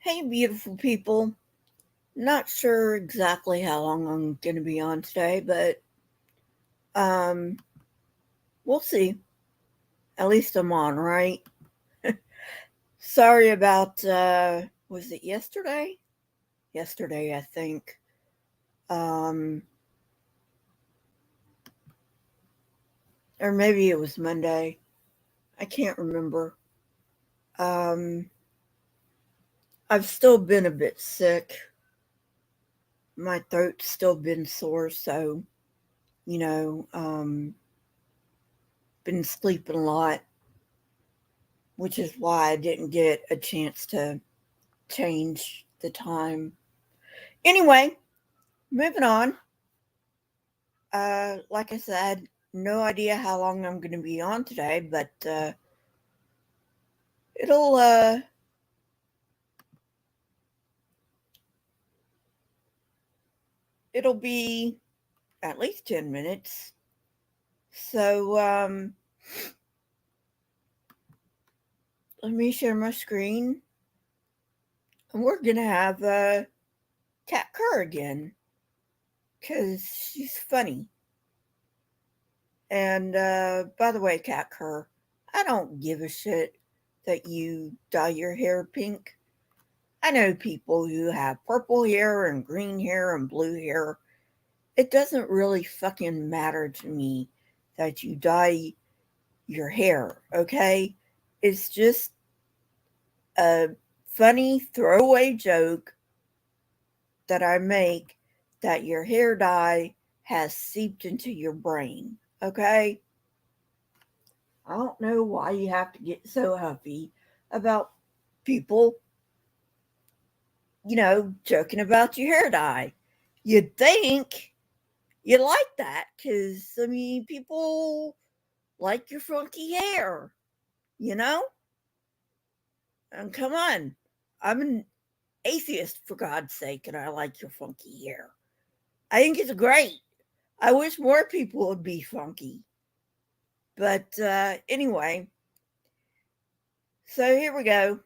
Hey, beautiful people. Not sure exactly how long I'm going to be on today, but um, we'll see. At least I'm on, right? Sorry about, was it yesterday? Yesterday, I think. Um, or maybe it was Monday. I can't remember. Um, I've still been a bit sick. My throat's still been sore, so, you know, been sleeping a lot, which is why I didn't get a chance to change the time. Anyway, moving on. Like I said, no idea how long I'm going to be on today, but it'll uh, it'll be at least 10 minutes. So let me share my screen, and we're gonna have Cat Kerr again because she's funny. And by the way, Cat Kerr, I don't give a shit that you dye your hair pink. I know people who have purple hair and green hair and blue hair. It doesn't really fucking matter to me that you dye your hair, okay? It's just a funny throwaway joke that I make that your hair dye has seeped into your brain, okay? I don't know why you have to get so huffy about people, joking about your hair dye. You'd think you like that because, I mean, people like your funky hair, you know? And come on, I'm an atheist, for God's sake, and I like your funky hair. I think it's great. I wish more people would be funky. But anyway, so here we go.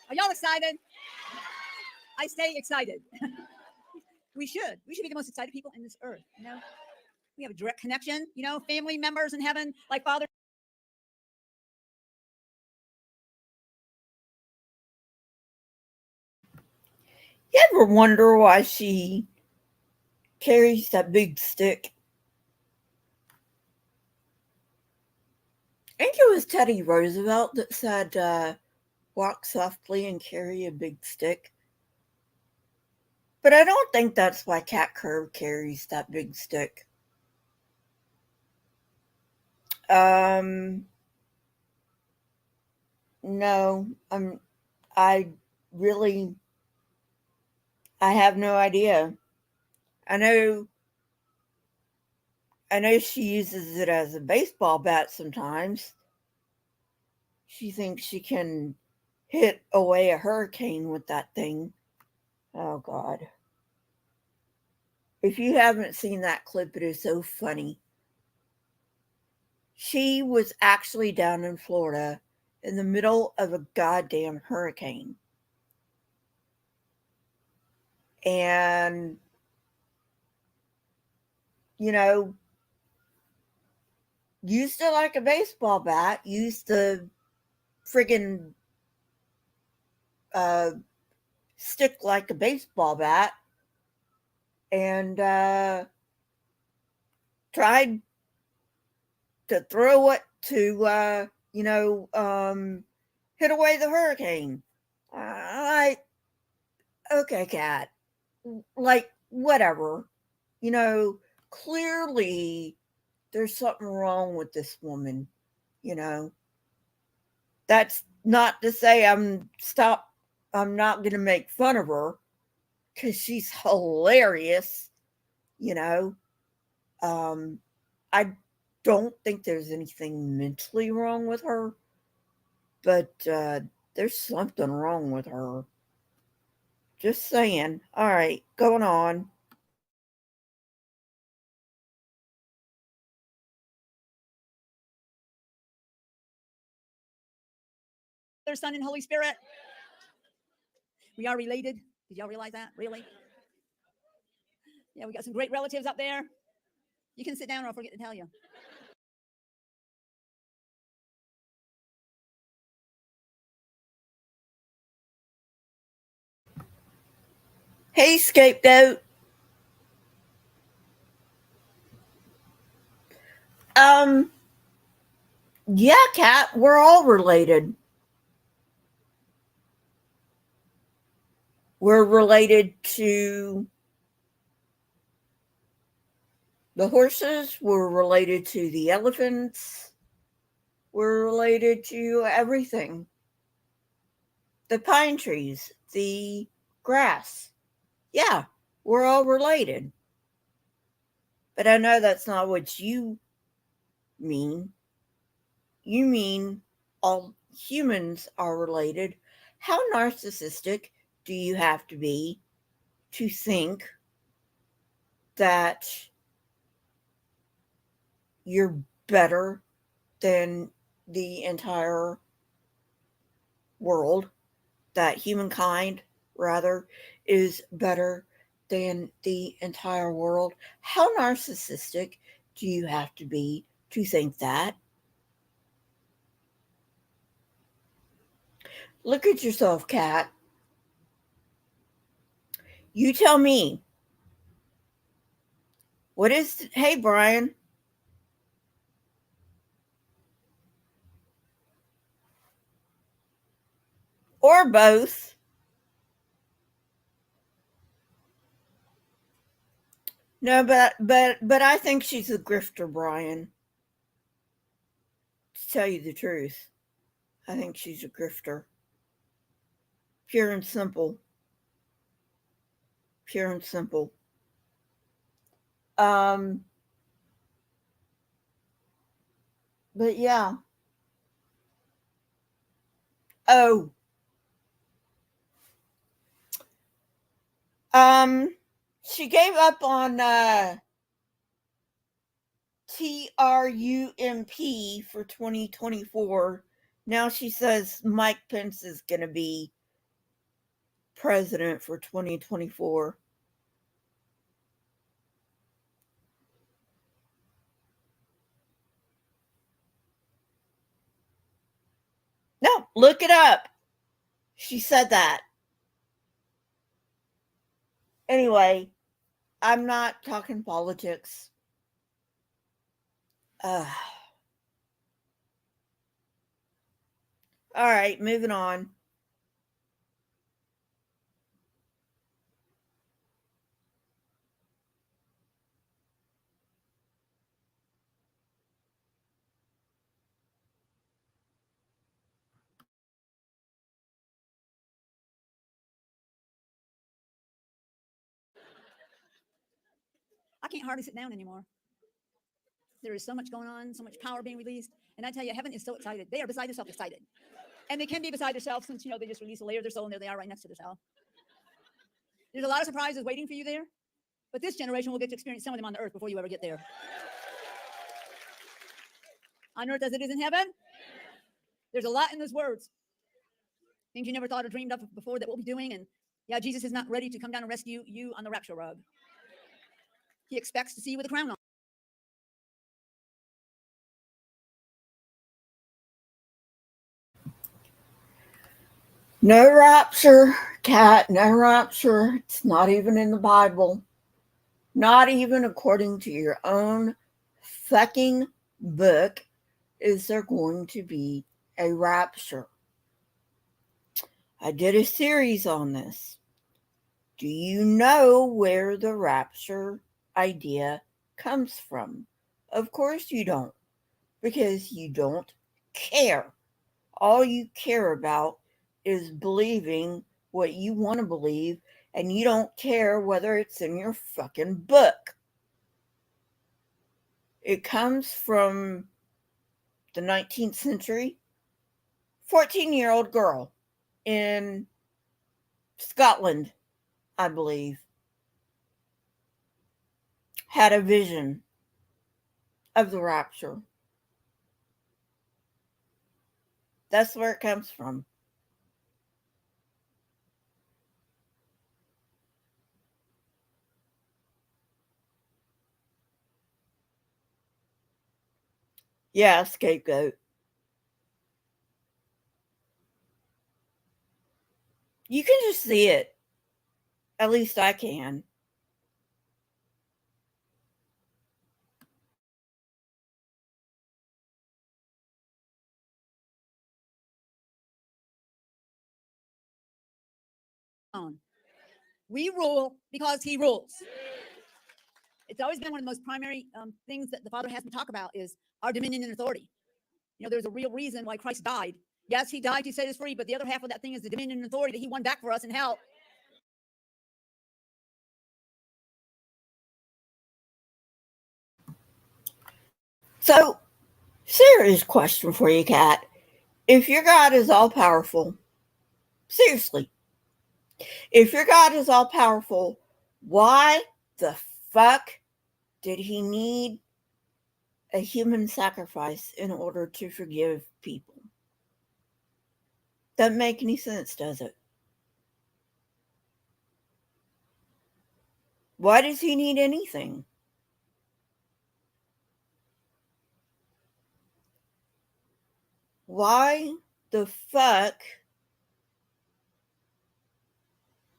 Are y'all excited? I stay excited. We should. We should be the most excited people in this earth. We have a direct connection. Family members in heaven, like Father. You ever wonder why she carries that big stick? I think it was Teddy Roosevelt that said, walk softly and carry a big stick. But I don't think that's why Cat Kerr carries that big stick. Um, no, I really, I have no idea. I know, I know she uses it as a baseball bat sometimes. She thinks she can hit away a hurricane with that thing. Oh God. If you haven't seen that clip, it is so funny. She was actually down in Florida in the middle of a goddamn hurricane. And, you know, used it like a baseball bat, used the friggin' uh, stick like a baseball bat, and tried to throw it to, hit away the hurricane. Like, okay, cat, like, whatever. You know, clearly there's something wrong with this woman, you know. That's not to say I'm not going to make fun of her cuz she's hilarious, you know. Um I don't think there's anything mentally wrong with her, but there's something wrong with her. Just saying. All right, going on. Father, Son, and Holy Spirit. We are related. Did y'all realize that? Really? Yeah, we got some great relatives up there. You can sit down or I'll forget to tell you. Hey, scapegoat. Um, yeah, Kat, we're all related. We're related to the horses, we're related to the elephants, we're related to everything. The pine trees, the grass. Yeah, we're all related. But I know that's not what you mean. You mean all humans are related. How narcissistic do you have to be to think that you're better than the entire world, that humankind, rather, is better than the entire world? How narcissistic do you have to be to think that? Look at yourself, Kat. You tell me. What is, hey, Brian, or both. No, but I think she's a grifter, Brian. To tell you the truth, I think she's a grifter, pure and simple, pure and simple. Um, but yeah. Oh, um, she gave up on Trump for 2024. Now she says Mike Pence is going to be president for 2024. No, look it up. She said that. Anyway, I'm not talking politics. Uh, all right, moving on. I can't hardly sit down anymore. There is so much going on, so much power being released. And I tell you, heaven is so excited. They are beside themselves excited. And they can be beside themselves since, they just released a layer of their soul and there they are right next to their cell. There's a lot of surprises waiting for you there. But this generation will get to experience some of them on the earth before you ever get there. On earth as it is in heaven, there's a lot in those words. Things you never thought or dreamed of before that we'll be doing. And yeah, Jesus is not ready to come down and rescue you on the rapture rug. He expects to see you with a crown on. No rapture, Cat, no rapture. It's not even in the Bible. Not even according to your own fucking book is there going to be a rapture. I did a series on this. Do you know where the rapture idea comes from? Of course you don't, because you don't care. All you care about is believing what you want to believe, and you don't care whether it's in your fucking book. It comes from the 19th century. 14-year-old girl in Scotland I believe, had a vision of the rapture. That's where it comes from. Yeah, scapegoat. You can just see it. At least I can. We rule because he rules. It's always been one of the most primary things that the Father has me talk about is our dominion and authority. There's a real reason why Christ died. Yes, he died to set us free, but the other half of that thing is the dominion and authority that he won back for us in hell. So, serious question for you, Kat. If your God is all powerful, seriously, if your God is all powerful, why the fuck did he need a human sacrifice in order to forgive people? Doesn't make any sense, does it? Why does he need anything? Why the fuck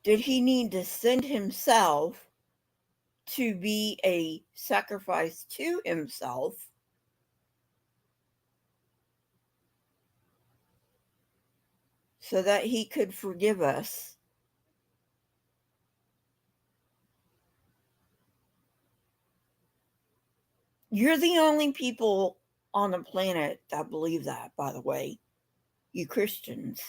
did he need to send himself to be a sacrifice to himself so that he could forgive us? You're the only people on the planet that believe that, by the way, you Christians.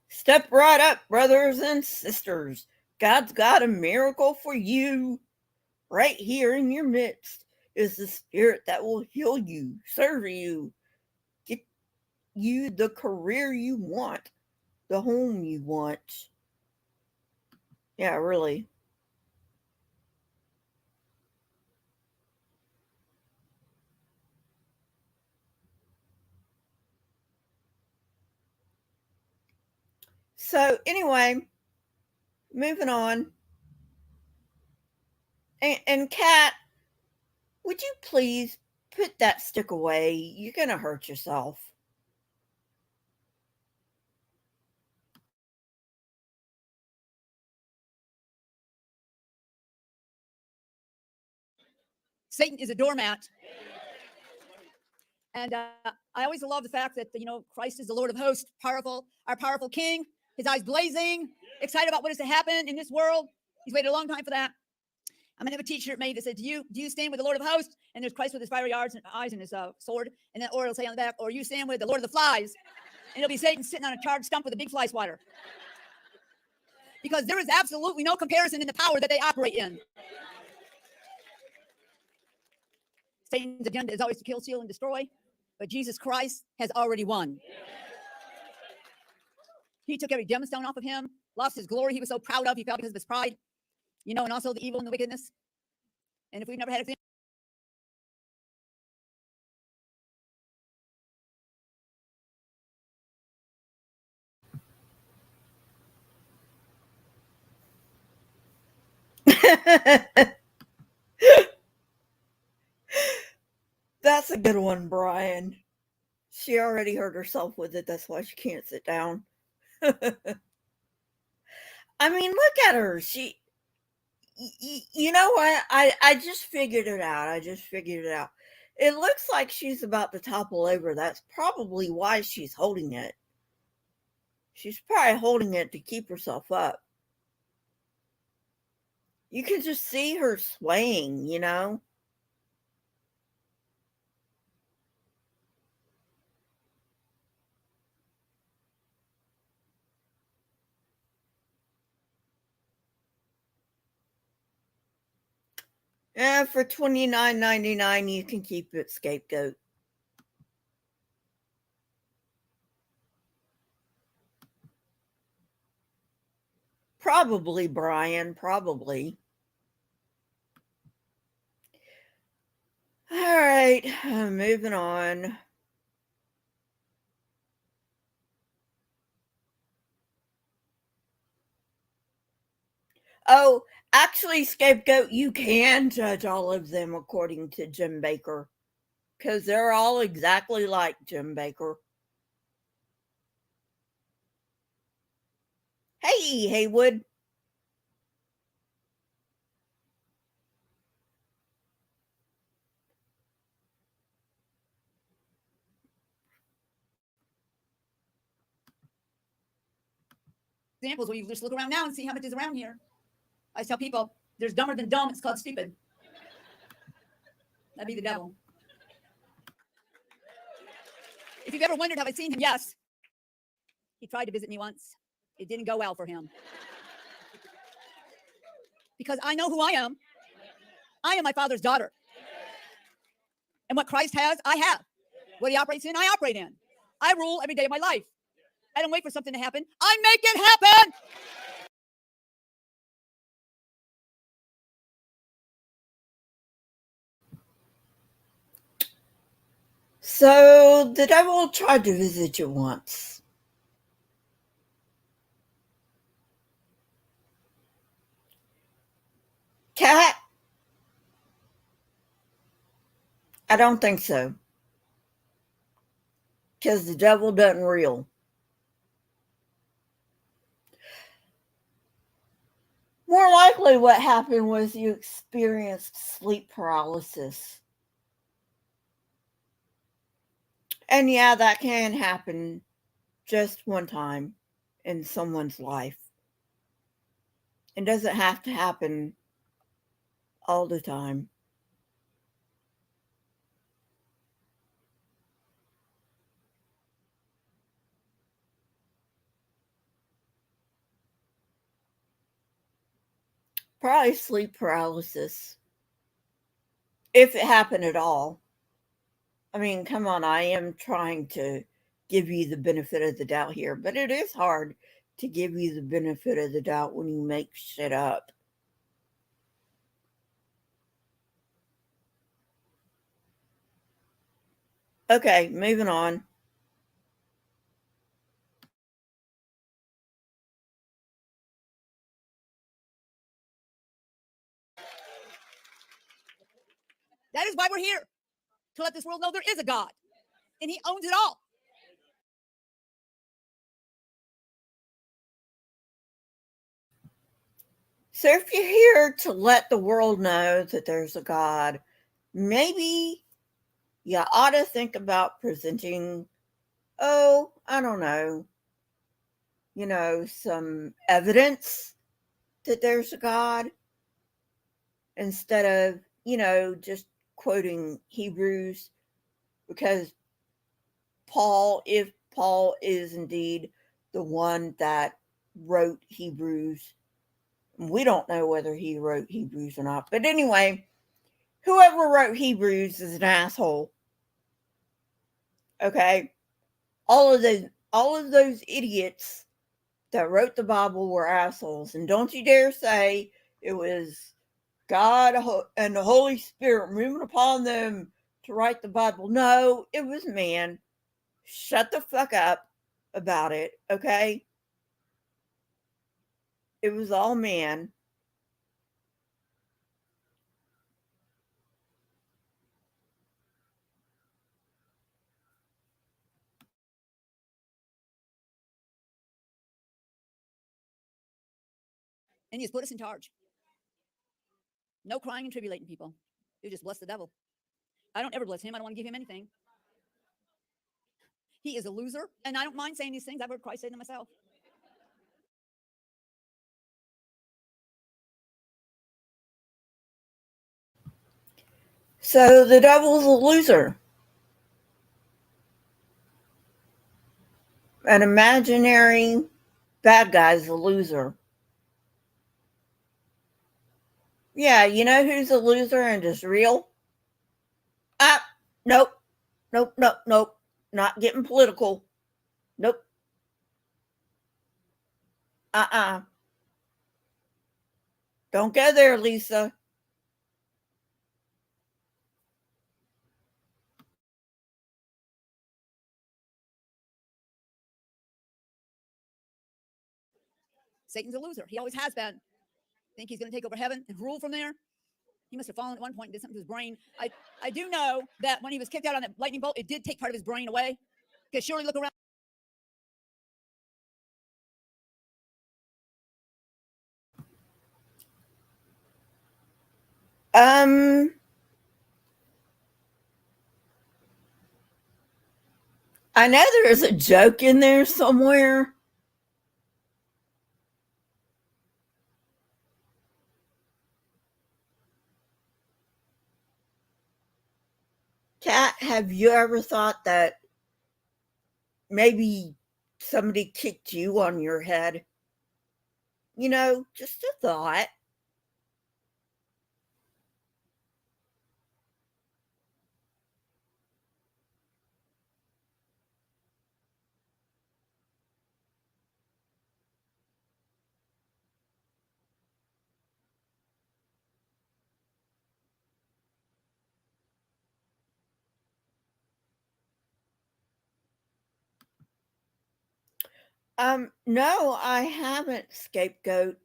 Step right up, brothers and sisters. God's got a miracle for you. Right here in your midst is the spirit that will heal you, serve you, get you the career you want, the home you want. Yeah, really. So, anyway, moving on. And Kat, would you please put that stick away? You're going to hurt yourself. Satan is a doormat. And I always love the fact that, Christ is the Lord of hosts, powerful, our powerful King, his eyes blazing, excited about what is to happen in this world. He's waited a long time for that. I'm going to have a t-shirt made that says, do you stand with the Lord of hosts? And there's Christ with his fiery eyes and his sword. And then, or it'll say on the back, or you stand with the Lord of the flies. And it'll be Satan sitting on a charred stump with a big fly swatter. Because there is absolutely no comparison in the power that they operate in. Satan's agenda is always to kill, steal, and destroy. But Jesus Christ has already won. He took every gemstone off of him, lost his glory he was so proud of. He fell because of his pride, and also the evil and the wickedness. And if we've never had a That's a good one, Brian. She already hurt herself with it. That's why she can't sit down. I mean, look at her. You know what? I just figured it out. It looks like she's about to topple over. That's probably why she's holding it. She's probably holding it to keep herself up. You can just see her swaying. For $29.99, you can keep it, Scapegoat. Probably, Brian, probably. All right, moving on. Oh, actually, Scapegoat, you can judge all of them according to Jim Baker, because they're all exactly like Jim Baker. Hey, Haywood. Examples where you just look around now and see how much is around here. I tell people, there's dumber than dumb. It's called stupid. That'd be the devil. If you've ever wondered, have I seen him? Yes. He tried to visit me once. It didn't go well for him. Because I know who I am. I am my Father's daughter. And what Christ has, I have. What he operates in, I operate in. I rule every day of my life. I don't wait for something to happen. I make it happen. So, the devil tried to visit you once. Cat? I don't think so. Because the devil doesn't reel. More likely, what happened was you experienced sleep paralysis. And yeah, that can happen just one time in someone's life. It doesn't have to happen all the time. Probably sleep paralysis. If it happened at all. I mean, come on, I am trying to give you the benefit of the doubt here, but it is hard to give you the benefit of the doubt when you make shit up. Okay, moving on. That is why we're here. To let this world know there is a God. And he owns it all. So if you're here to let the world know that there's a God, maybe you ought to think about presenting, I don't know, some evidence that there's a God instead of, just quoting Hebrews, because if Paul is indeed the one that wrote Hebrews, we don't know whether he wrote Hebrews or not. But anyway, whoever wrote Hebrews is an asshole. Okay? All of those idiots that wrote the Bible were assholes. And don't you dare say it was God and the Holy Spirit moving upon them to write the Bible. No, it was man. Shut the fuck up about it, okay? It was all man. And he's put us in charge. No crying and tribulating people. You just bless the devil. I don't ever bless him. I don't want to give him anything. He is a loser. And I don't mind saying these things. I've heard Christ say them myself. So the devil's a loser. An imaginary bad guy's a loser. Yeah, you know who's a loser and is real? Ah, nope, nope, nope, nope. Not getting political. Nope. Uh-uh. Don't go there, Lisa. Satan's a loser. He always has been. Think he's going to take over heaven and rule from there? He must have fallen at one point and did something to his brain. I do know that when he was kicked out on that lightning bolt, it did take part of his brain away. Because surely look around. Um, I know there's a joke in there somewhere. Kat, have you ever thought that maybe somebody kicked you on your head? You know, just a thought. No, I haven't scapegoat,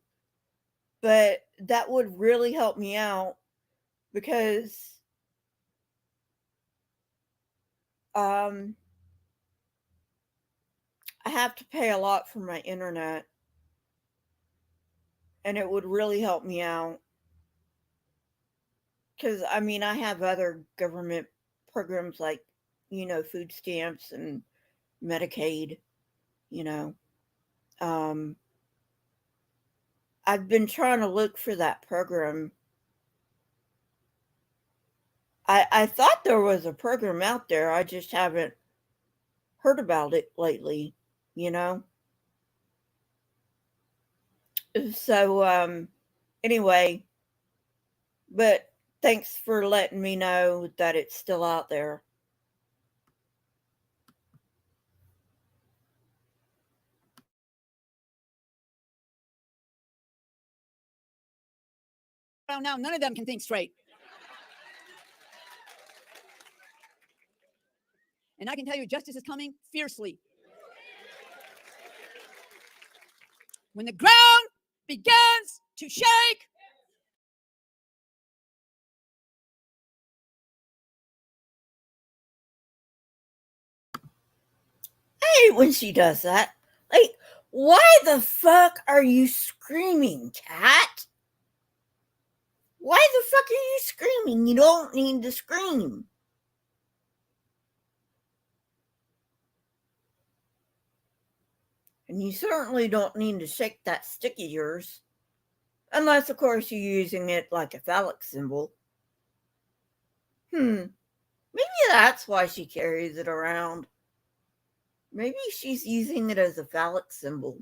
but that would really help me out because um I have to pay a lot for my internet and it would really help me out because I mean I have other government programs like food stamps and Medicaid, you know. Um I've been trying to look for that program. I thought there was a program out there. I just haven't heard about it lately, you know. So anyway, but thanks for letting me know that it's still out there. Now, none of them can think straight. And I can tell you, justice is coming fiercely. When the ground begins to shake, I hate when she does that. Like, why the fuck are you screaming, cat? Why the fuck are you screaming? You don't need to scream. And you certainly don't need to shake that stick of yours. Unless, of course, you're using it like a phallic symbol. Maybe that's why she carries it around. Maybe she's using it as a phallic symbol.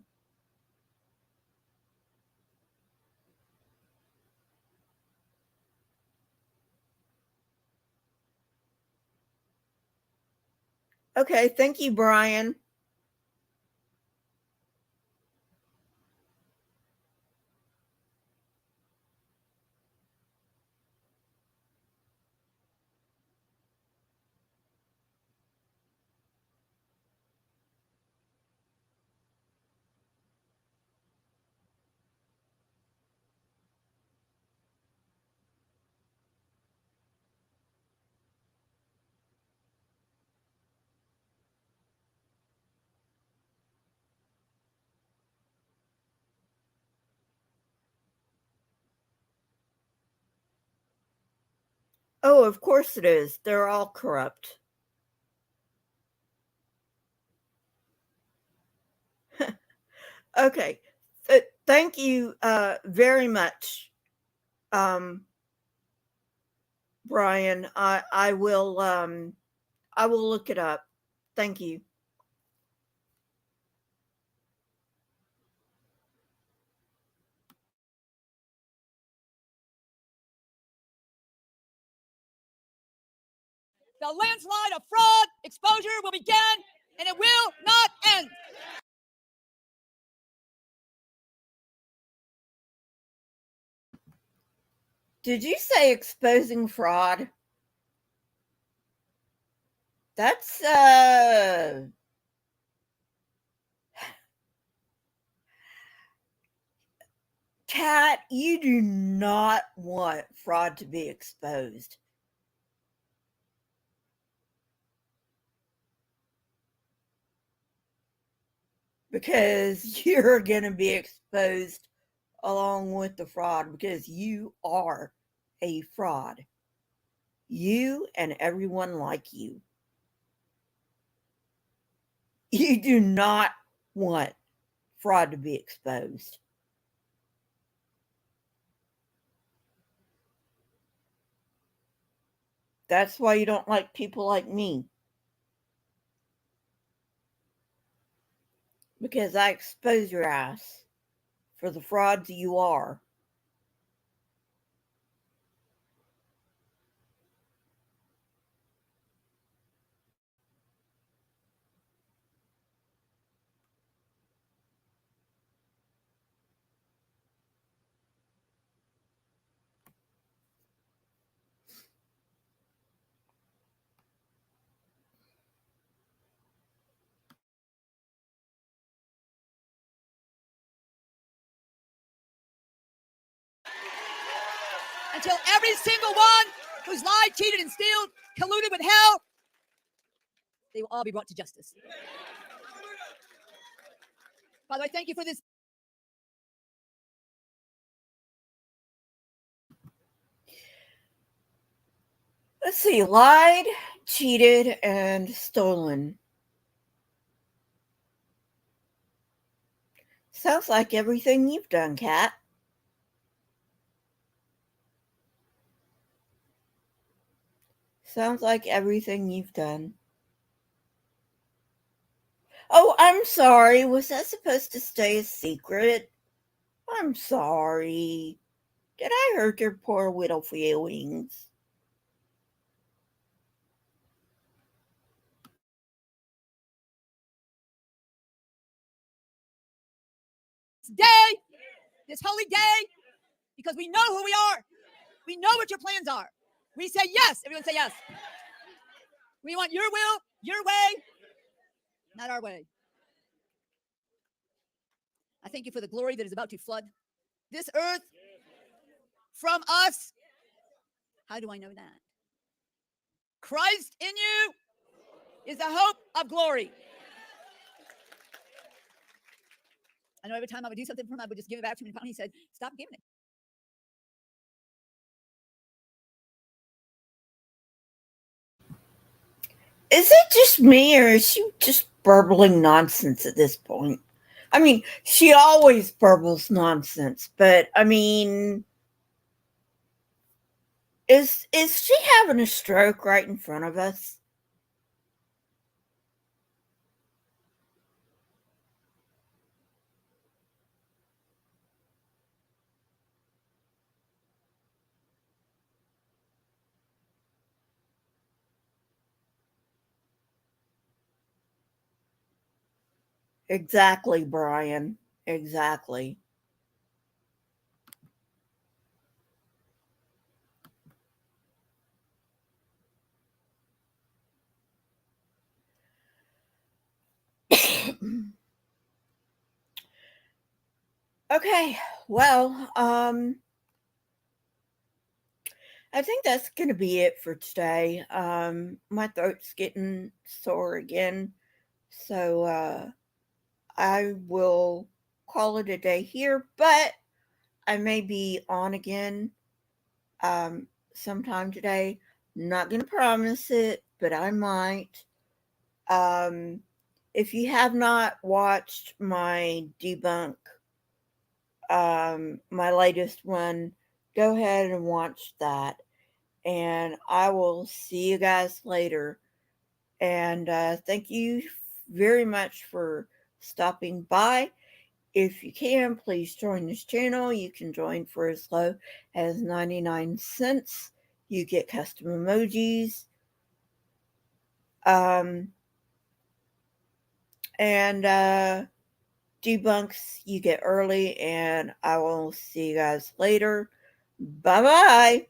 Okay, thank you, Brian. Oh, of course it is. They're all corrupt. Okay. Thank you very much, um, Brian. I will look it up. Thank you. The landslide of fraud exposure will begin, and it will not end. Did you say exposing fraud? That's Kat, you do not want fraud to be exposed. Because you're going to be exposed along with the fraud because you are a fraud. You and everyone like you. You do not want fraud to be exposed. That's why you don't like people like me. Because I expose your ass for the frauds you are. Until every single one who's lied, cheated, and stealed, colluded with hell, they will all be brought to justice. By the way, thank you for this. Let's see, lied, cheated, and stolen. Sounds like everything you've done, Kat. Sounds like everything you've done. Oh, I'm sorry. Was that supposed to stay a secret? I'm sorry. Did I hurt your poor little feelings? Day, this holy day, because we know who we are. We know what your plans are. We say yes. Everyone say yes. We want your will, your way, not our way. I thank you for the glory that is about to flood this earth from us. How do I know that? Christ in you is the hope of glory. I know every time I would do something for him, I would just give it back to him. And finally he said, stop giving it. Is it just me, or is she just burbling nonsense at this point? I mean, she always burbles nonsense, but I mean, is she having a stroke right in front of us? Exactly, Brian. Exactly. Okay, well, I think that's going to be it for today. My throat's getting sore again, so I will call it a day here, but I may be on again sometime today. Not going to promise it, but I might. Um, if you have not watched my debunk, my latest one, go ahead and watch that. And I will see you guys later. And thank you very much for stopping by. If you can, please join this channel. You can join for as low as 99 cents. You get custom emojis. Um, and debunks you get early, and I will see you guys later. Bye bye.